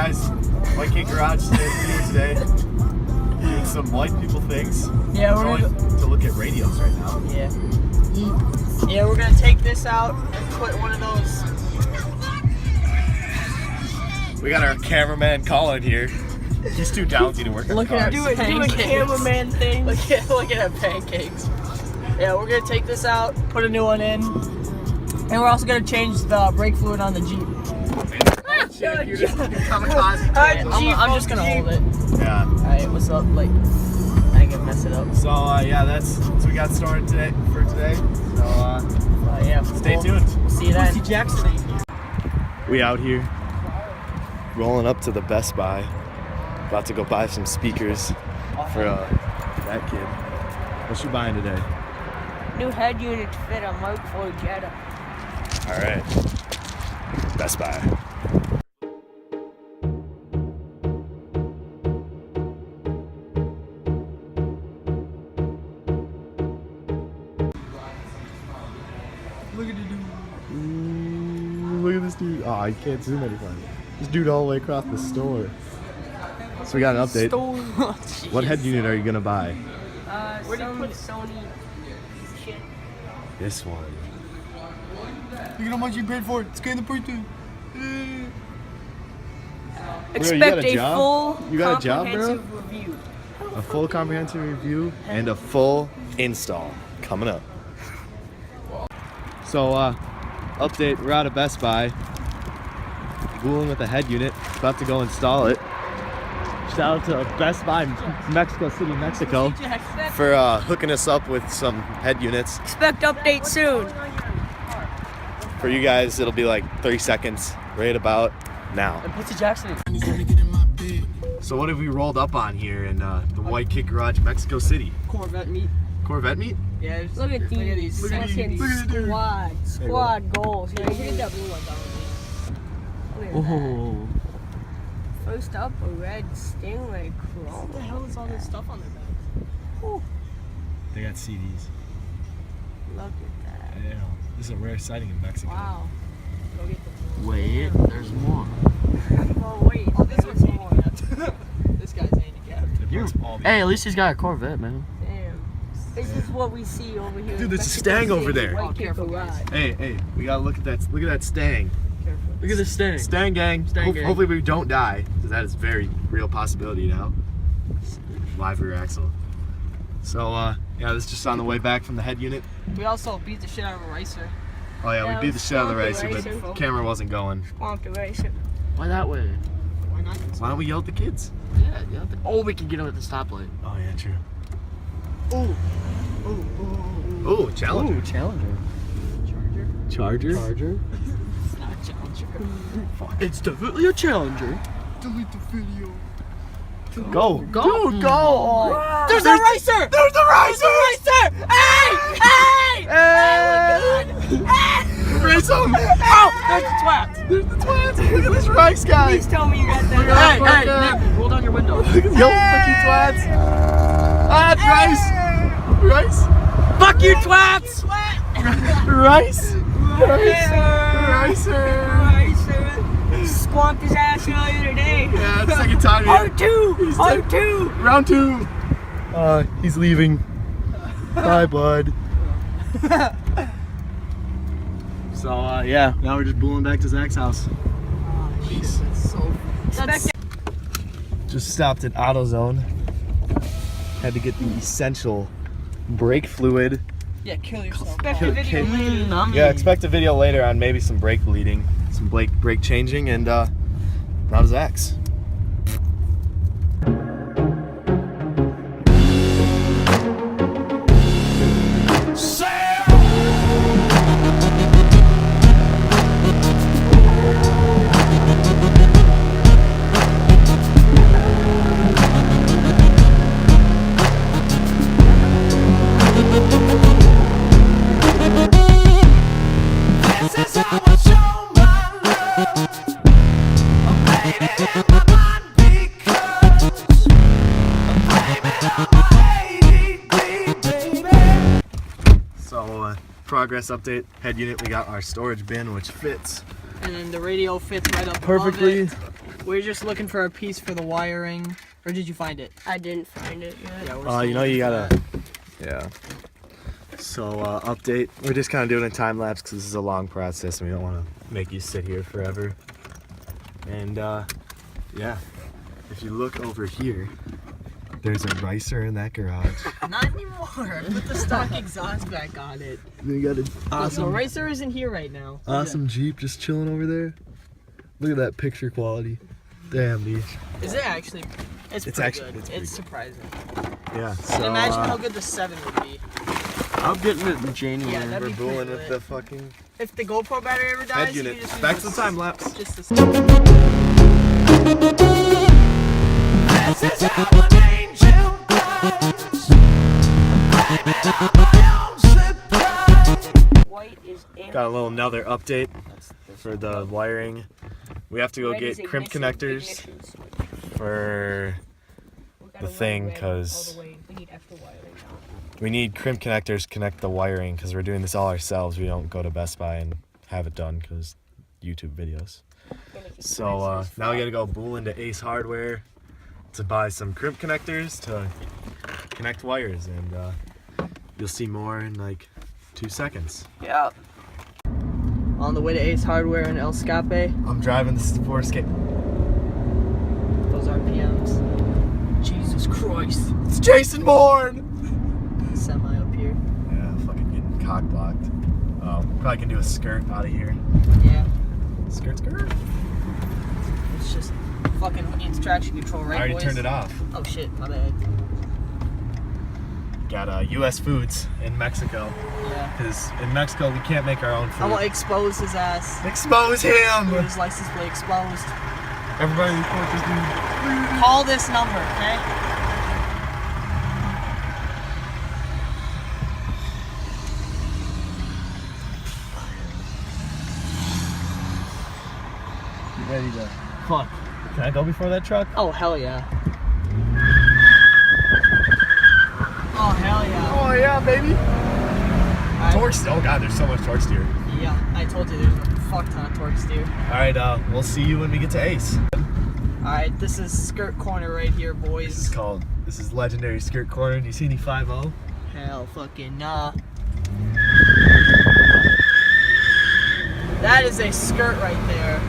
guys, White Cake Garage is here today. Doing some white people things. Yeah, we're going to look at radios right now. Yeah. Yeah, we're gonna take this out and put one of those. We got our cameraman Colin here. He's too downty to work on cars. Do a cameraman thing. Look at our pancakes. Yeah, we're gonna take this out, put a new one in, and we're also gonna change the brake fluid on the Jeep. You're just kamikaze. I'm just gonna hold it. Yeah. Alright, what's up? Like, I ain't gonna mess it up. So yeah, that's what we got started today. So yeah, stay tuned. We'll see you then. Jackson. We out here, rolling up to the Best Buy, about to go buy some speakers for that kid. What's you buying today? New head unit to fit a Mark IV Jetta. All right, Best Buy. Look at the dude. Ooh, look at this dude. Oh, you can't zoom anything. This dude all the way across the store. So we got an update. What head unit are you gonna buy? Where do you put Sony shit? This one. Look at how much you paid for it. Scan the printer. Expect a job? full You got a job, bro? comprehensive review. A full comprehensive review and a full install coming up. So, update, we're out of Best Buy. Fooling with the head unit, about to go install it. Shout out to Best Buy, Mexico City, Mexico, for hooking us up with some head units. Expect update soon. For you guys, it'll be like 30 seconds, right about now. And Pizza Jackson. So what have we rolled up on here in the White Cake Garage, Mexico City? Corvette meat. Corvette meat? Yeah, Look at these. Look at these. Fucking squad goals. Yeah, you get that blue one down. Look at Oh. that. First up, a red Stingray Chrome. What the hell is all this stuff on their back? They got CDs. Look at that. Yeah. This is a rare sighting in Mexico. Wow. Go get the Wait, there's more. Oh, wait. Oh, this one's handicapped. This guy's handicapped. Hey, at least he's got a Corvette, man. Damn. This is what we see over here. Dude, in there's a Mexico Stang City. over there. White Cake Careful, Garage. Hey, we gotta look at that. Look at that Stang. Look at this thing. Stang gang. Stang gang. Hopefully we don't die, because that is a very real possibility now. Live rear axle. So yeah, this is just on the way back from the head unit. We also beat the shit out of a racer. Oh yeah, Yeah, we beat the shit out of the we racer, swamped the but racer. the camera wasn't going. Swamp the racer. Why that way? Why not? Why don't we yell at the kids? Yeah. Oh, we can get him at the stoplight. Oh yeah, true. Ooh. Oh, Challenger. Ooh, Challenger. Charger? Charger? It's not a Challenger. It's definitely a Challenger. Delete the video. Go. Go. Dude, go. Oh. There's a racer! There's the racer! Hey! Race him! Oh! There's the twats! There's the twats! Look at this rice guy! Please tell me you got that. Hey, Nick, roll down your window. Look at the old fucking twats! Ah, it's rice! Rice! Fuck you, twats! Rice! Ricer! Squamped his ass earlier today. Yeah, it's second time here. R2! Round 2! He's leaving. Bye, bud. So, yeah, now we're just booling back to Zach's house. Peace. Just stopped at AutoZone. Had to get the essential brake fluid. Yeah, kill yourself. Expect a video later. Yeah, expect a video later on maybe some brake bleeding, some brake changing, and now to Zach's. So, progress update, head unit, we got our storage bin which fits And then the radio fits right up perfectly. above We're just looking for a piece for the wiring. Or did you find it? I didn't find it yet. Yeah, we're You still know you looking for gotta. Yeah. So update. We're just kind of doing a time lapse because this is a long process and we don't want to make you sit here forever. And yeah, if you look over here, there's a ricer in that garage. that. Not anymore. Put the stock exhaust back on it. We got an The awesome, racer isn't here right now. awesome Jeep just chilling over there. Look at that picture quality. Damn, dude. Is it actually? It's pretty actually- good. it's It's, pretty surprising. Yeah. So Imagine how good the 7 would be. I'm getting it in January. Yeah, that'd we're be booling pretty with lit. the fucking If the GoPro battery ever dies, head you unit. can just use Back to the this- time lapse. Just this. White is in. Got a little another update for the wiring. We have to go Red is get crimp ignition- connectors ignition switch. for We gotta the run thing, red 'cause- all the way. We need extra wiring now. we need crimp connectors to connect the wiring because we're doing this all ourselves. We don't go to Best Buy and have it done because YouTube videos. Gonna just So slice this now we flat. gotta go bool into Ace Hardware to buy some crimp connectors to connect wires, and you'll see more in like 2 seconds. Yeah. On the way to Ace Hardware in El Scape. I'm driving the Ford Escape. Those RPMs. Jesus Christ. It's Jason Bourne! Semi up here. Yeah, fucking getting cock blocked. Probably can do a skirt out of here. Yeah. Skirt, skirt. It's just fucking needs traction control, right? I already boys? turned it off. Oh shit, my bad. Got U.S. Foods in Mexico. Yeah. Because in Mexico we can't make our own food. I'm gonna expose his ass. Expose him! His license plate exposed. Everybody report this dude. Call this number, okay? You ready to... Fuck. Can I go before that truck? Oh hell yeah. Oh hell yeah. Oh yeah, baby! Alright. Torque steer. Oh god, there's so much torque steer. Yeah, I told you there's a fuck ton of torque steer. Alright, we'll see you when we get to Ace. Alright, this is skirt corner right here, boys. This is legendary skirt corner. Do you see any 5-0? Hell fucking nah. That is a skirt right there.